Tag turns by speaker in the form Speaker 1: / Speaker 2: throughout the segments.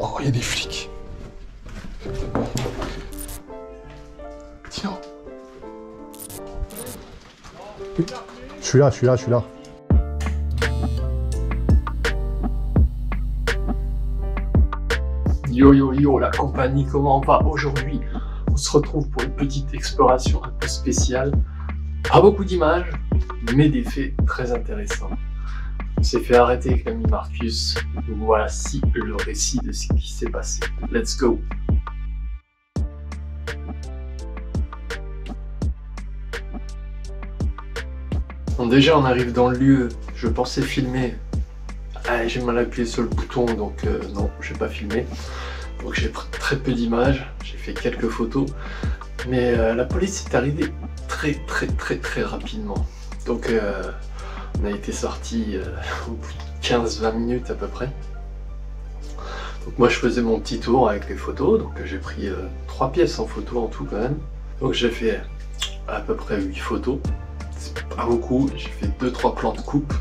Speaker 1: Oh, il y a des flics. Tiens.
Speaker 2: Je suis là.
Speaker 3: Yo yo yo la compagnie, comment on va aujourd'hui? On se retrouve pour une petite exploration un peu spéciale. Pas beaucoup d'images, mais des faits très intéressants. On s'est fait arrêter avec l'ami Marcus. Voici le récit de ce qui s'est passé. Let's go! Bon, déjà on arrive dans le lieu, je pensais filmer. Ah, j'ai mal appuyé sur le bouton, donc non, j'ai pas filmé. Donc j'ai pris très peu d'images, j'ai fait quelques photos. Mais la police est arrivée très rapidement. Donc on a été sortis au bout de 15-20 minutes à peu près. Donc moi je faisais mon petit tour avec les photos, donc j'ai pris 3 pièces en photo en tout quand même. Donc j'ai fait à peu près 8 photos, c'est pas beaucoup, j'ai fait 2-3 plans de coupe.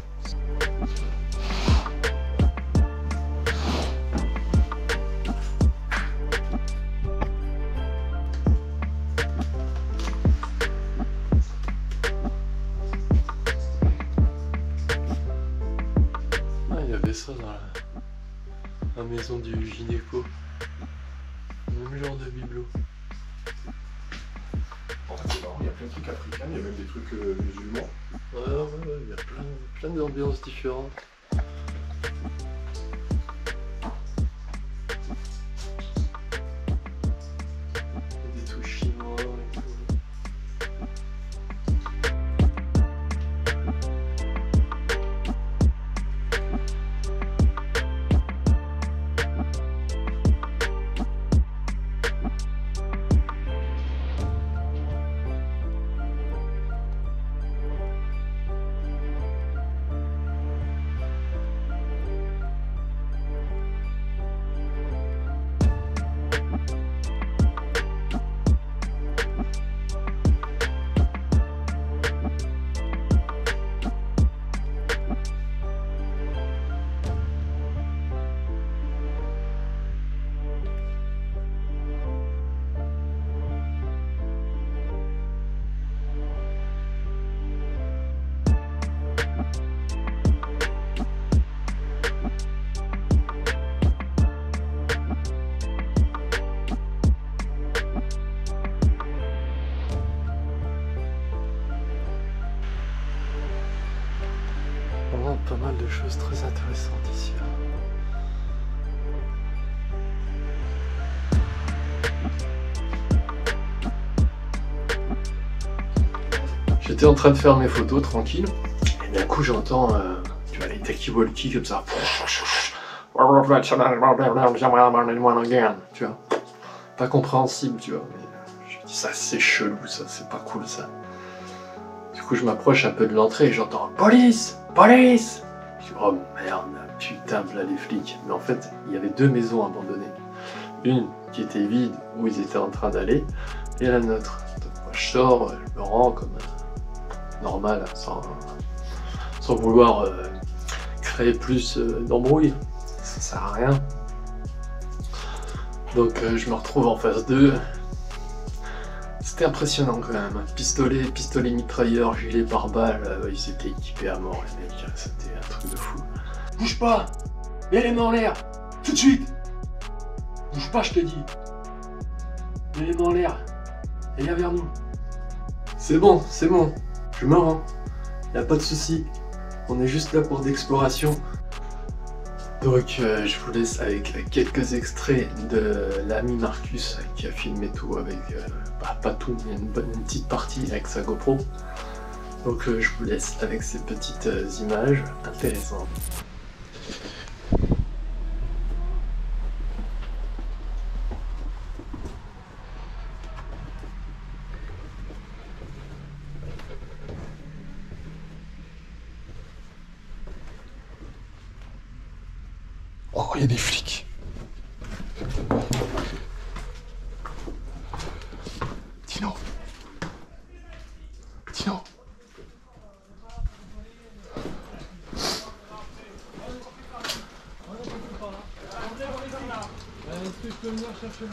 Speaker 3: Il y avait ça dans la maison du gynéco. Même genre de bibelot.
Speaker 1: Il y a plein de trucs africains, il y a même des trucs musulmans.
Speaker 3: Ouais, il y a plein d'ambiances différentes. Des touches chinois et tout. Vraiment pas mal de choses très intéressantes ici. J'étais en train de faire mes photos tranquille, et d'un coup j'entends tu vois, les talkie-walkie comme ça. Tu vois, pas compréhensible, tu vois. Mais je dis ça, c'est chelou, ça, c'est pas cool ça. Du coup je m'approche un peu de l'entrée et j'entends police, police. Je dis oh merde, putain, là les flics. Mais en fait il y avait 2 maisons abandonnées, une qui était vide où ils étaient en train d'aller, et la nôtre. Donc moi je sors, je me rends comme normal, sans vouloir créer plus d'embrouille, ça sert à rien. Donc je me retrouve en face d'eux. C'était impressionnant quand même. Pistolet mitrailleur, gilet pare-balles, ils étaient équipés à mort les mecs, c'était un truc de fou. Bouge pas, mets les mains en l'air, tout de suite. Bouge pas, je te dis. Mets les mains en l'air et viens vers nous. C'est bon, je me rends, y a pas de souci. On est juste là pour d'exploration. Donc je vous laisse avec quelques extraits de l'ami Marcus qui a filmé tout avec, pas tout, mais une petite partie avec sa GoPro. Donc je vous laisse avec ces petites images intéressantes.
Speaker 1: Oh, il y a des flics. Tino. Tino.
Speaker 4: Est-ce que je peux venir chercher mon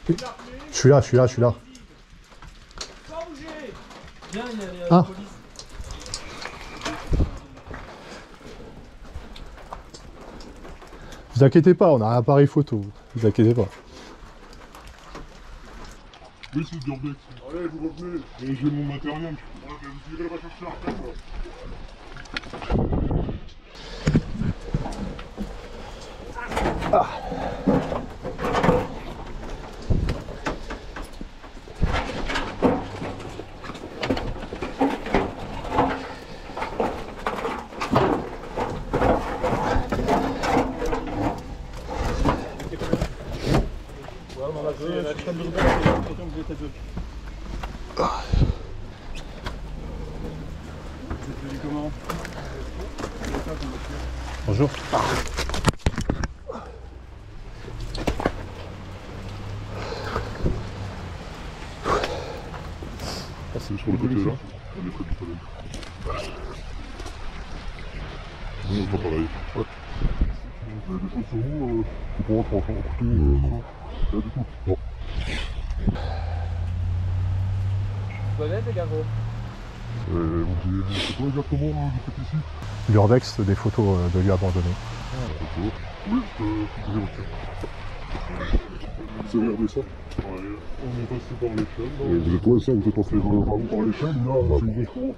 Speaker 4: collègue?
Speaker 2: Je suis là, je suis là, je suis là.
Speaker 4: Sans bouger! Viens, il y a la
Speaker 2: Ah.
Speaker 4: police.
Speaker 2: Vous inquiétez pas, on a un appareil photo. Vous inquiétez pas.
Speaker 1: Oui, c'est Durbex. Allez, vous revenez. Et j'ai mon matériel. Voilà, vous irez la chercher après, quoi.
Speaker 2: Bonjour.
Speaker 1: C'est sur le côté là. On est près du problème. Non, c'est pas pareil. Ouais. Il y a des choses sur vous, faut pas rentrer en couteau, non. Il y a du tout. Non.
Speaker 4: Bonne aide, les gars.
Speaker 1: C'est quoi exactement vous faites ici?
Speaker 2: L'urbex, des photos de lieux abandonnés.
Speaker 1: D'accord. Oui, vous regardez ça? Ouais. On est passé par l'échelle. Vous êtes quoi ça? Vous êtes passé par l'échelle ou là? C'est ouvert comment?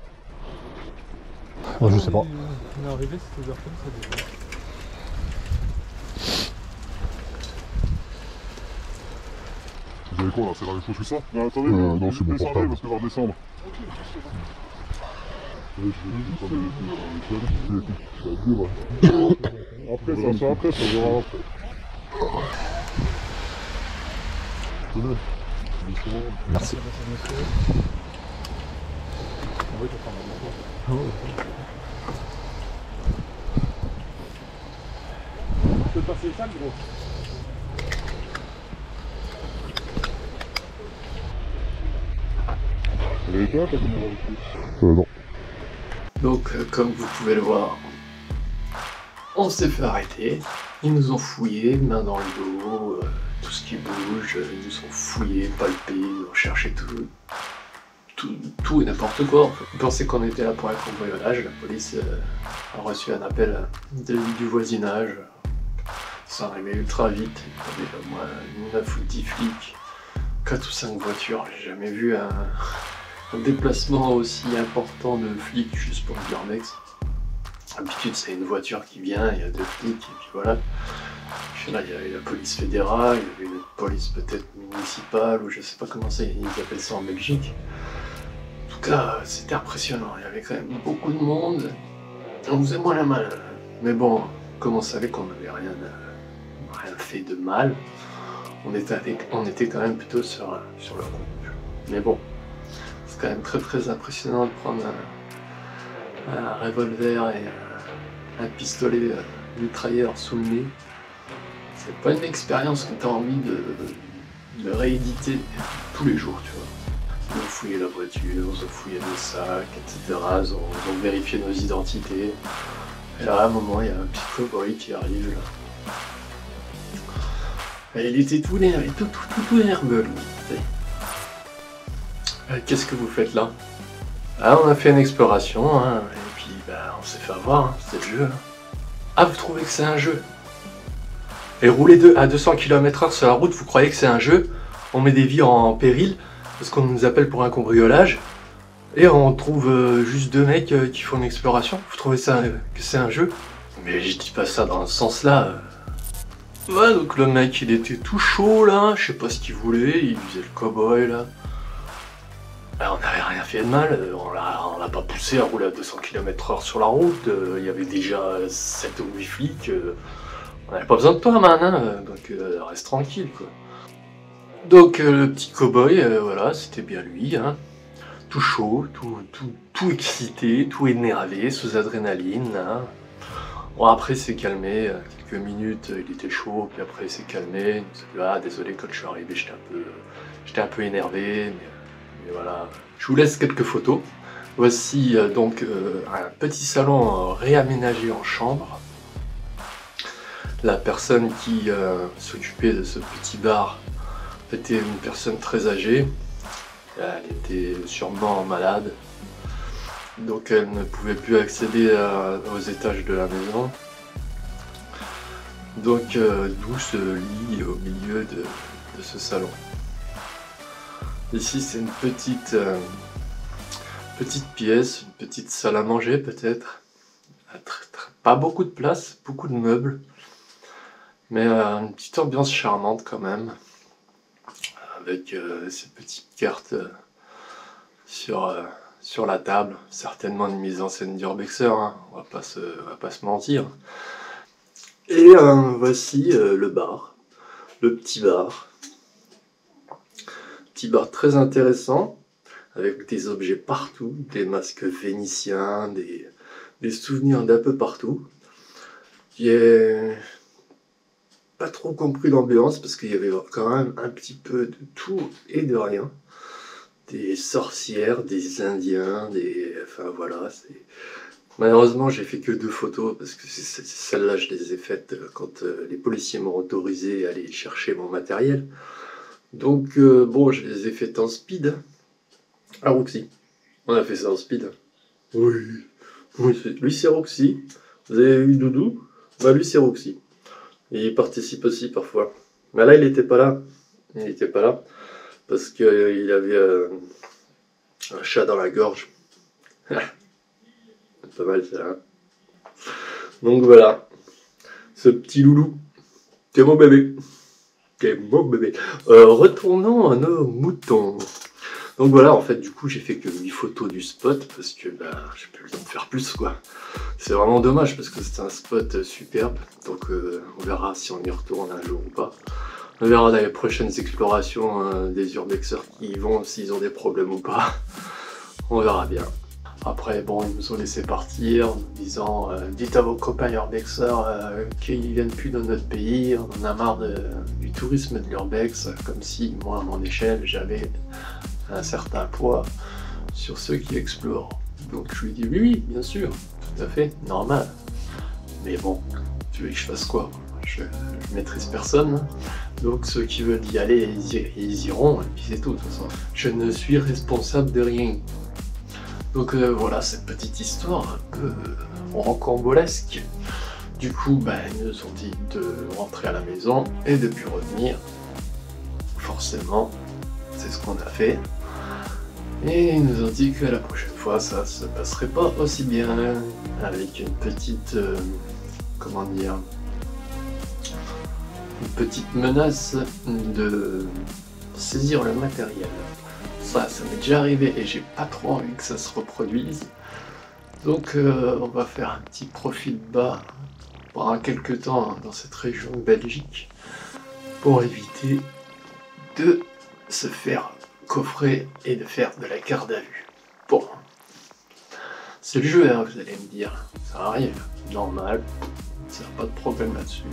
Speaker 2: Moi, je sais pas.
Speaker 4: On est arrivé, c'était ouvert comme ça déjà.
Speaker 1: Vous avez quoi là? C'est la même chose que ça? Non, attendez, non, c'est mon portable. Parce que va redescendre. Après, ça verra après.
Speaker 2: Merci.
Speaker 1: Je peux passer ça, gros. Elle est là, ta caméra ici? Non.
Speaker 3: Donc, comme vous pouvez le voir, on s'est fait arrêter. Ils nous ont fouillés, main dans le dos, tout ce qui bouge. Ils nous ont fouillés, palpés, ils ont cherché tout et n'importe quoi. En fait. Ils pensaient qu'on était là pour un cambriolage. La police a reçu un appel du voisinage. Ça arrivait ultra vite. Il y avait au moins 9 ou 10 flics, 4 ou 5 voitures. J'ai jamais vu un déplacement aussi important de flics juste pour le Durbex. D'habitude, c'est une voiture qui vient, il y a 2 flics, et puis voilà. Puis là, il y avait la police fédérale, il y avait une police peut-être municipale, ou je sais pas comment ils appellent ça en Belgique. En tout cas, c'était impressionnant, il y avait quand même beaucoup de monde. On faisait moins la main. Mais bon, comme on savait qu'on n'avait rien fait de mal, on était quand même plutôt sur le rouge. Mais bon, c'est quand même très impressionnant de prendre un revolver et un pistolet mitrailleur sous le nez. C'est pas une expérience que tu as envie de rééditer tous les jours, tu vois. Ils ont fouillé la voiture, ils ont fouillé nos sacs, etc. Ils ont vérifié nos identités. Et là, à un moment, il y a un petit cowboy qui arrive là. Et il était tout nerveux, lui. Qu'est-ce que vous faites là? Ah, on a fait une exploration, hein, et puis bah, on s'est fait avoir, hein, c'était le jeu. Hein. Ah, vous trouvez que c'est un jeu? Et rouler à 200 km/h sur la route, vous croyez que c'est un jeu? On met des vies en péril, parce qu'on nous appelle pour un cambriolage, et on trouve juste 2 mecs qui font une exploration. Vous trouvez ça que c'est un jeu? Mais je dis pas ça dans ce sens-là. Ouais, donc le mec, il était tout chaud, là, je sais pas ce qu'il voulait, il faisait le cow-boy, là. On n'avait rien fait de mal, on l'a pas poussé à rouler à 200 km/h sur la route, il y avait déjà 7 ou 8 flics, on n'avait pas besoin de toi, man, hein, donc reste tranquille, quoi. Donc le petit cow-boy, voilà, c'était bien lui, hein, tout chaud, tout excité, tout énervé, sous adrénaline, hein. Bon, après il s'est calmé, quelques minutes, il était chaud, puis après il s'est calmé, il s'est dit, ah désolé, quand je suis arrivé, j'étais un peu énervé, mais voilà. Je vous laisse quelques photos. Voici donc un petit salon réaménagé en chambre. La personne qui s'occupait de ce petit bar était une personne très âgée. Elle était sûrement malade. Donc elle ne pouvait plus accéder aux étages de la maison. Donc d'où ce lit au milieu de ce salon. Ici c'est une petite pièce, une petite salle à manger peut-être. Pas beaucoup de place, beaucoup de meubles. Mais une petite ambiance charmante quand même. Avec ces petites cartes sur la table, certainement une mise en scène d'urbexer, hein. On va pas se mentir. Et voici le bar, le petit bar très intéressant, avec des objets partout, des masques vénitiens, des souvenirs d'un peu partout. J'ai pas trop compris l'ambiance parce qu'il y avait quand même un petit peu de tout et de rien. Des sorcières, des indiens, enfin voilà. Malheureusement, j'ai fait que 2 photos parce que celles-là, je les ai faites quand les policiers m'ont autorisé à aller chercher mon matériel. Donc bon, je les ai faites en speed. Ah, Roxy. On a fait ça en speed. Oui. Lui, c'est Roxy. Vous avez vu Doudou? Bah, lui, c'est Roxy. Il participe aussi parfois. Mais là, il n'était pas là. Il n'était pas là. Parce qu'il avait un chat dans la gorge. C'est pas mal ça. Hein, donc voilà. Ce petit loulou. C'est mon bébé. C'est mon bébé. Retournons à nos moutons. Donc voilà, en fait, du coup, j'ai fait que 8 photos du spot parce que j'ai plus le temps de faire plus, quoi. C'est vraiment dommage parce que c'est un spot superbe. Donc on verra si on y retourne un jour ou pas. On verra dans les prochaines explorations des urbexers qui y vont, s'ils ont des problèmes ou pas. On verra bien. Après, bon, ils nous ont laissé partir en nous disant dites à vos copains urbexers qu'ils viennent plus dans notre pays, on en a marre du tourisme de l'urbex, comme si, moi, à mon échelle, j'avais un certain poids sur ceux qui explorent. Donc je lui dis oui, bien sûr, tout à fait, normal. Mais bon, tu veux que je fasse quoi? Je maîtrise personne. Donc ceux qui veulent y aller, ils iront, et puis c'est tout, de toute façon. Je ne suis responsable de rien. Donc voilà, cette petite histoire un peu rocambolesque. Du coup, ils nous ont dit de rentrer à la maison et de plus revenir. Forcément, c'est ce qu'on a fait. Et ils nous ont dit que la prochaine fois, ça se passerait pas aussi bien. Avec une petite... comment dire... une petite menace de saisir le matériel. Ça m'est déjà arrivé et j'ai pas trop envie que ça se reproduise. Donc on va faire un petit profil bas pendant quelques temps dans cette région de Belgique pour éviter de se faire coffrer et de faire de la garde à vue. Bon, c'est le jeu, hein, vous allez me dire, ça arrive, normal, il n'y a pas de problème là-dessus.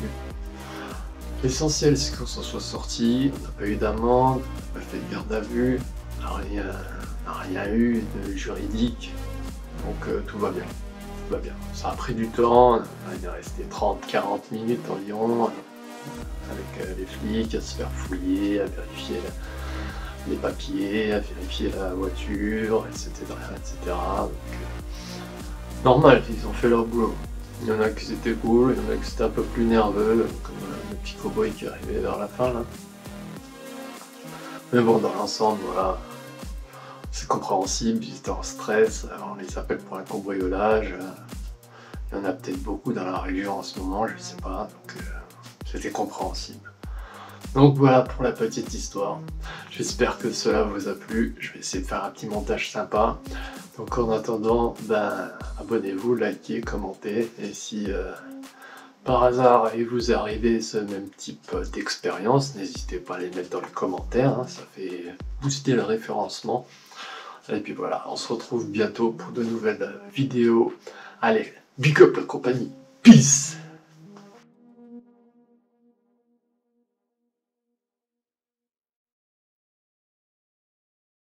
Speaker 3: L'essentiel c'est qu'on s'en soit sorti, on n'a pas eu d'amende, on n'a pas fait de garde à vue, on n'a rien eu de juridique, donc tout va bien. Tout va bien. Ça a pris du temps, il est resté 30-40 minutes environ avec les flics à se faire fouiller, à vérifier les papiers, à vérifier la voiture, etc. Donc, normal, ils ont fait leur boulot. Il y en a qui étaient cool, il y en a qui étaient un peu plus nerveux, comme le petit cowboy qui arrivait vers la fin là. Mais bon, dans l'ensemble, voilà, c'est compréhensible, ils étaient en stress, on les appelle pour un cambriolage. Il y en a peut-être beaucoup dans la région en ce moment, je ne sais pas, donc c'était compréhensible. Donc voilà pour la petite histoire. J'espère que cela vous a plu. Je vais essayer de faire un petit montage sympa. Donc en attendant, abonnez-vous, likez, commentez. Et si par hasard il vous arrive ce même type d'expérience, n'hésitez pas à les mettre dans les commentaires. Hein, ça fait booster le référencement. Et puis voilà, on se retrouve bientôt pour de nouvelles vidéos. Allez, big up la compagnie. Peace!